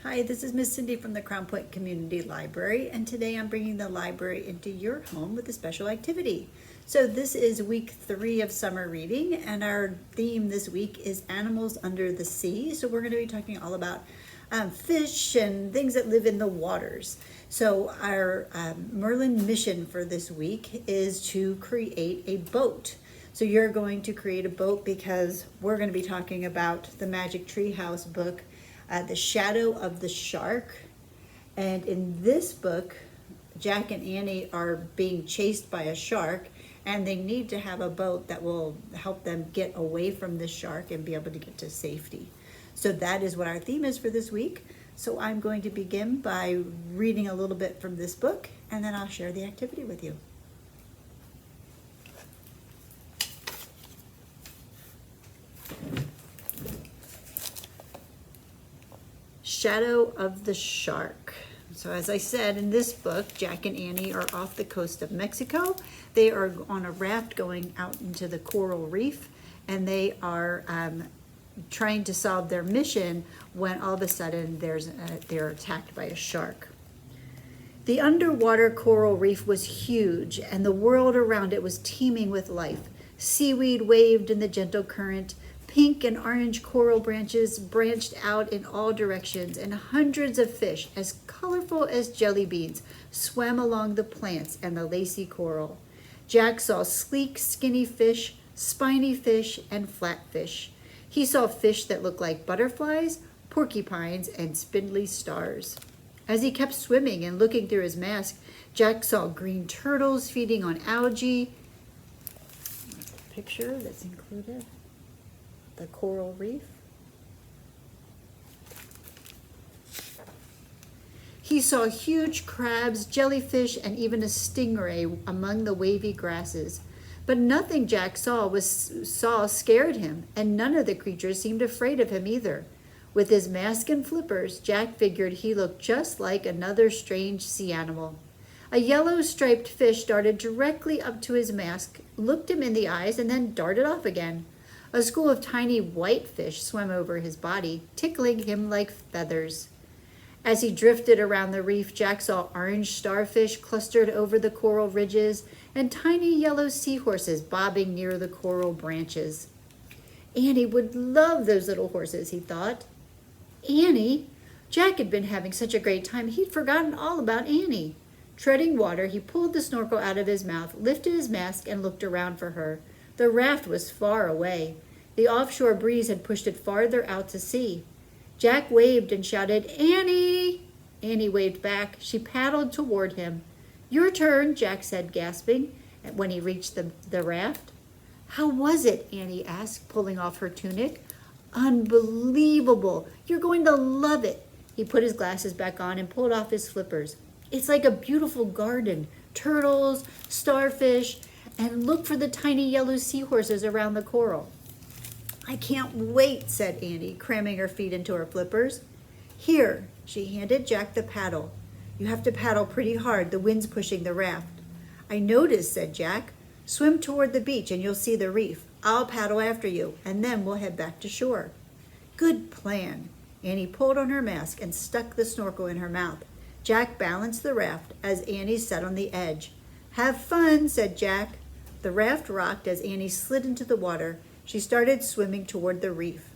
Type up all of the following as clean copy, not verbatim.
Hi, this is Miss Cindy from the Crown Point Community Library, and today I'm bringing the library into your home with a special activity. So this is week 3 of summer reading, and our theme this week is animals under the sea. So we're going to be talking all about fish and things that live in the waters. So our Merlin mission for this week is to create a boat. So you're going to create a boat because we're going to be talking about the Magic Treehouse book, The Shadow of the Shark. And in this book, Jack and Annie are being chased by a shark, and they need to have a boat that will help them get away from the shark and be able to get to safety. So that is what our theme is for this week. So I'm going to begin by reading a little bit from this book, and then I'll share the activity with you. Shadow of the Shark. So as I said, in this book, Jack and Annie are off the coast of Mexico. They are on a raft going out into the coral reef, and they are trying to solve their mission when all of a sudden they're attacked by a shark. The underwater coral reef was huge, and the world around it was teeming with life. Seaweed waved in the gentle current. Pink and orange coral branches branched out in all directions, and hundreds of fish, as colorful as jelly beans, swam along the plants and the lacy coral. Jack saw sleek, skinny fish, spiny fish, and flatfish. He saw fish that looked like butterflies, porcupines, and spindly stars. As he kept swimming and looking through his mask, Jack saw green turtles feeding on algae. Picture that's included. The coral reef. He saw huge crabs, jellyfish, and even a stingray among the wavy grasses. But nothing Jack saw scared him, and none of the creatures seemed afraid of him either. With his mask and flippers, Jack figured he looked just like another strange sea animal. A yellow striped fish darted directly up to his mask, looked him in the eyes, and then darted off again. A school of tiny white fish swam over his body, tickling him like feathers. As he drifted around the reef, Jack saw orange starfish clustered over the coral ridges and tiny yellow seahorses bobbing near the coral branches. Annie would love those little horses, he thought. Annie? Jack had been having such a great time, he'd forgotten all about Annie. Treading water, he pulled the snorkel out of his mouth, lifted his mask, and looked around for her. The raft was far away. The offshore breeze had pushed it farther out to sea. Jack waved and shouted, "Annie!" Annie waved back. She paddled toward him. "Your turn," Jack said, gasping, when he reached the raft. "How was it?" Annie asked, pulling off her tunic. "Unbelievable! You're going to love it." He put his glasses back on and pulled off his flippers. "It's like a beautiful garden. Turtles, starfish, and look for the tiny yellow seahorses around the coral." "I can't wait," said Annie, cramming her feet into her flippers. "Here," she handed Jack the paddle. "You have to paddle pretty hard. The wind's pushing the raft." "I noticed," said Jack. "Swim toward the beach and you'll see the reef. I'll paddle after you, and then we'll head back to shore." "Good plan." Annie pulled on her mask and stuck the snorkel in her mouth. Jack balanced the raft as Annie sat on the edge. "Have fun," said Jack. The raft rocked as Annie slid into the water. She started swimming toward the reef.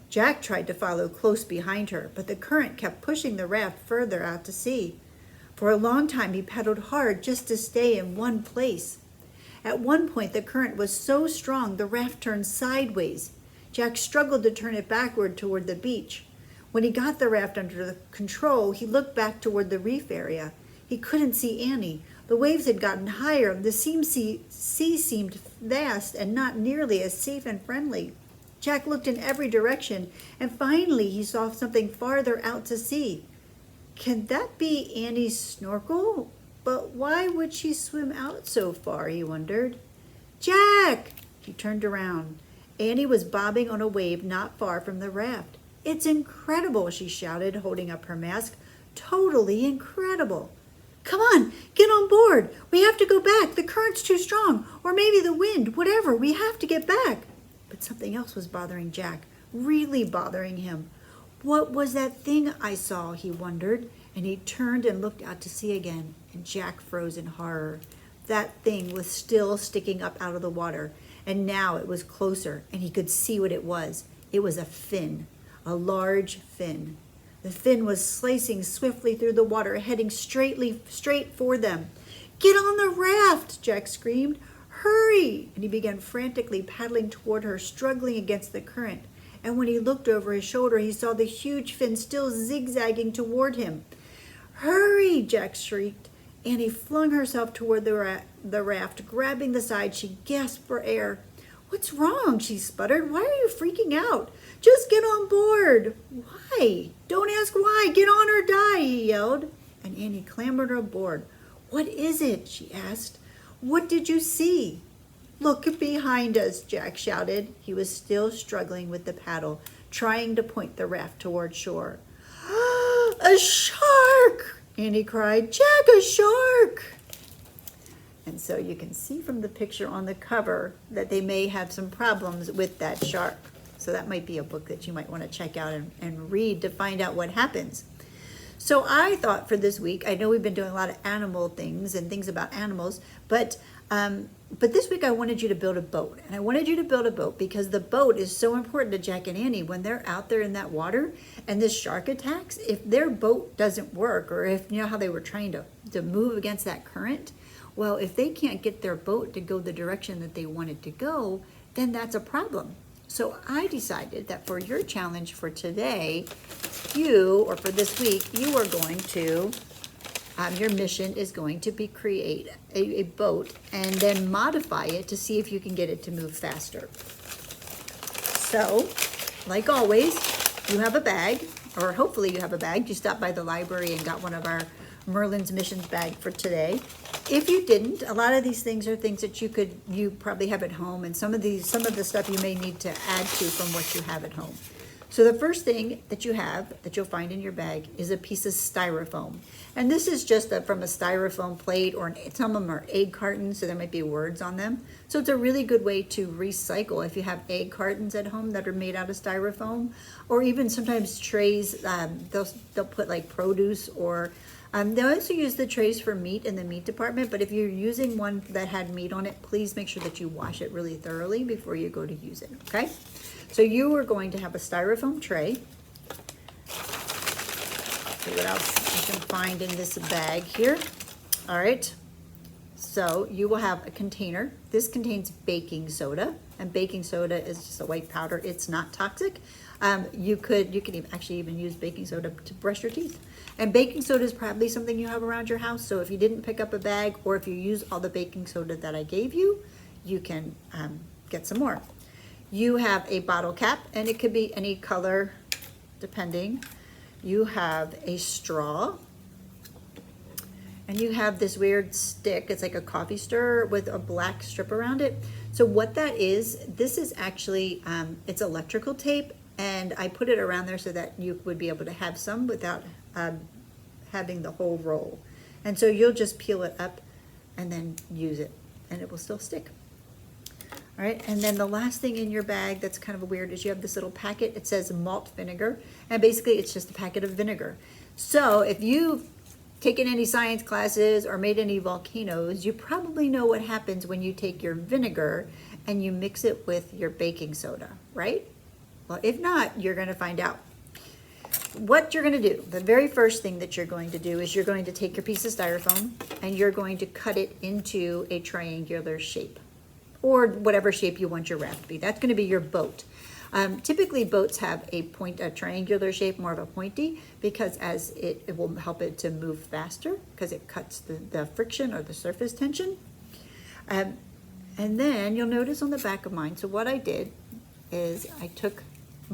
Jack tried to follow close behind her, but the current kept pushing the raft further out to sea. For a long time he paddled hard just to stay in one place. At one point the current was so strong the raft turned sideways. Jack struggled to turn it backward toward the beach. When he got the raft under control, he looked back toward the reef area. He couldn't see Annie. The waves had gotten higher. The sea seemed vast and not nearly as safe and friendly. Jack looked in every direction, and finally he saw something farther out to sea. Can that be Annie's snorkel? But why would she swim out so far, he wondered. "Jack!" He turned around. Annie was bobbing on a wave not far from the raft. "It's incredible," she shouted, holding up her mask. "Totally incredible." "Come on, get on board. We have to go back. The current's too strong. Or maybe the wind, whatever. We have to get back." But something else was bothering Jack, really bothering him. What was that thing I saw, he wondered, and he turned and looked out to sea again, and Jack froze in horror. That thing was still sticking up out of the water, and now it was closer, and he could see what it was. It was a fin, a large fin. The fin was slicing swiftly through the water, heading straight for them. "Get on the raft!" Jack screamed. "Hurry!" And he began frantically paddling toward her, struggling against the current. And when he looked over his shoulder, he saw the huge fin still zigzagging toward him. "Hurry!" Jack shrieked. Annie flung herself toward the raft. Grabbing the side, she gasped for air. "What's wrong?" she sputtered. "Why are you freaking out? Just get on board." "Why? Don't ask why. Get on or die," he yelled. And Annie clambered aboard. "What is it?" she asked. "What did you see?" "Look behind us," Jack shouted. He was still struggling with the paddle, trying to point the raft toward shore. "A shark!" Annie cried. "Jack, a shark!" And so you can see from the picture on the cover that they may have some problems with that shark. So that might be a book that you might want to check out and read to find out what happens. So I thought for this week, I know we've been doing a lot of animal things and things about animals, but this week I wanted you to build a boat. And I wanted you to build a boat because the boat is so important to Jack and Annie when they're out there in that water and this shark attacks. If their boat doesn't work, or if you know how they were trying to move against that current, well, if they can't get their boat to go the direction that they want it to go, then that's a problem. So I decided that for your challenge for today, or for this week, you are going to, your mission is going to be create a boat and then modify it to see if you can get it to move faster. So, like always, you have a bag, or hopefully you have a bag. You stopped by the library and got one of our Merlin's Missions bag for today. If you didn't, a lot of these things are things that you probably have at home, and some of the stuff you may need to add to from what you have at home. So the first thing that you have, that you'll find in your bag, is a piece of styrofoam. And this is just from a styrofoam plate, or some of them are egg cartons, so there might be words on them. So it's a really good way to recycle if you have egg cartons at home that are made out of styrofoam, or even sometimes trays, they'll put like produce, or they also use the trays for meat in the meat department, but if you're using one that had meat on it, please make sure that you wash it really thoroughly before you go to use it, okay? So you are going to have a styrofoam tray. See what else you can find in this bag here. All right, so you will have a container. This contains baking soda, and baking soda is just a white powder. It's not toxic. You can actually even use baking soda to brush your teeth. And baking soda is probably something you have around your house. So if you didn't pick up a bag, or if you use all the baking soda that I gave you, you can get some more. You have a bottle cap, and it could be any color depending. You have a straw, and you have this weird stick. It's like a coffee stirrer with a black strip around it. So what that is, this is actually, it's electrical tape, and I put it around there so that you would be able to have some without having the whole roll. And so you'll just peel it up and then use it, and it will still stick. All right, and then the last thing in your bag that's kind of weird is you have this little packet. It says malt vinegar, and basically it's just a packet of vinegar. So if you've taken any science classes or made any volcanoes, you probably know what happens when you take your vinegar and you mix it with your baking soda, right? Well, if not, you're going to find out. What you're going to do, the very first thing that you're going to do is you're going to take your piece of styrofoam and you're going to cut it into a triangular shape, or whatever shape you want your raft to be. That's going to be your boat. Typically boats have a triangular shape, more of a pointy, because as it will help it to move faster, because it cuts the friction or the surface tension. And then you'll notice on the back of mine, so what I did is I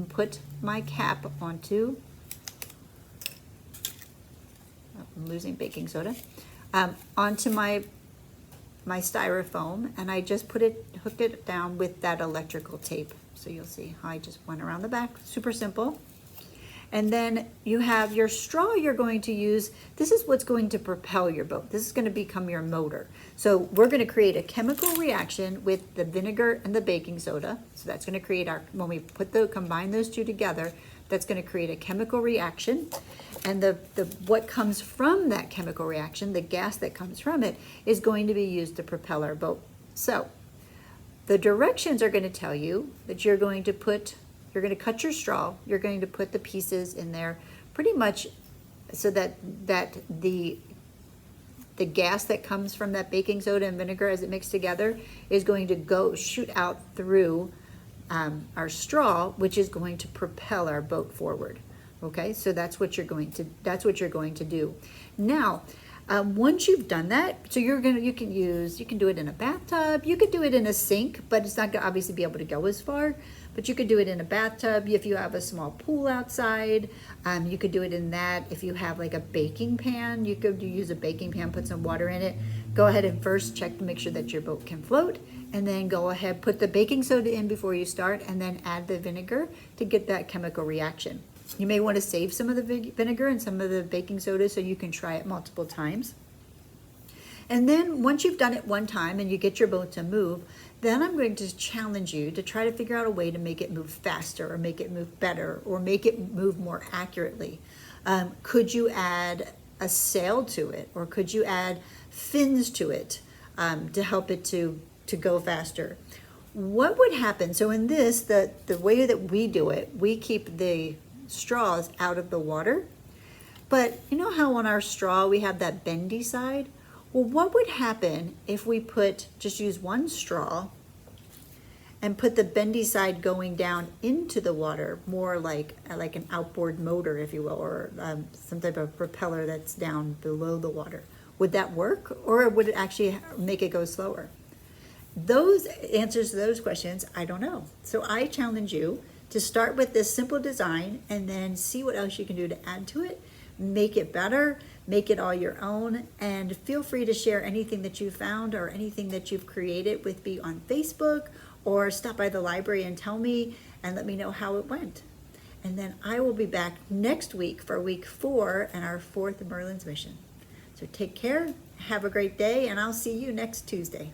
put my cap onto, I'm losing baking soda, onto my styrofoam, and I just hooked it down with that electrical tape. So you'll see how I just went around the back, super simple. And then you have your straw you're going to use. This is what's going to propel your boat. This is going to become your motor. So we're going to create a chemical reaction with the vinegar and the baking soda. So that's going to create when we combine those two together, that's going to create a chemical reaction. And the what comes from that chemical reaction, the gas that comes from it, is going to be used to propel our boat. So the directions are going to tell you that you're going to cut your straw, you're going to put the pieces in there pretty much so that the gas that comes from that baking soda and vinegar as it mixed together is going to shoot out through our straw, which is going to propel our boat forward. Okay, so that's what you're going to do. Now, once you've done that, so you can do it in a bathtub, you could do it in a sink, but it's not going to obviously be able to go as far. But you could do it in a bathtub if you have a small pool outside. You could do it in that. If you have like a baking pan, you could use a baking pan, put some water in it. Go ahead and first check to make sure that your boat can float, and then go ahead, put the baking soda in before you start, and then add the vinegar to get that chemical reaction. You may want to save some of the vinegar and some of the baking soda so you can try it multiple times. And then once you've done it one time and you get your boat to move, then I'm going to challenge you to try to figure out a way to make it move faster, or make it move better, or make it move more accurately. Could you add a sail to it, or could you add fins to it to help it to go faster? What would happen? So in this, the way that we do it, we keep the straws out of the water. But you know how on our straw we have that bendy side? Well, what would happen if we just use one straw and put the bendy side going down into the water, more like an outboard motor, if you will, or some type of propeller that's down below the water? Would that work, or would it actually make it go slower? Those answers to those questions, I don't know. So I challenge you to start with this simple design and then see what else you can do to add to it, make it better, make it all your own, and feel free to share anything that you found or anything that you've created with me on Facebook, or stop by the library and tell me and let me know how it went. And then I will be back next week for week 4 and our 4th Merlin's mission. So take care, have a great day, and I'll see you next Tuesday.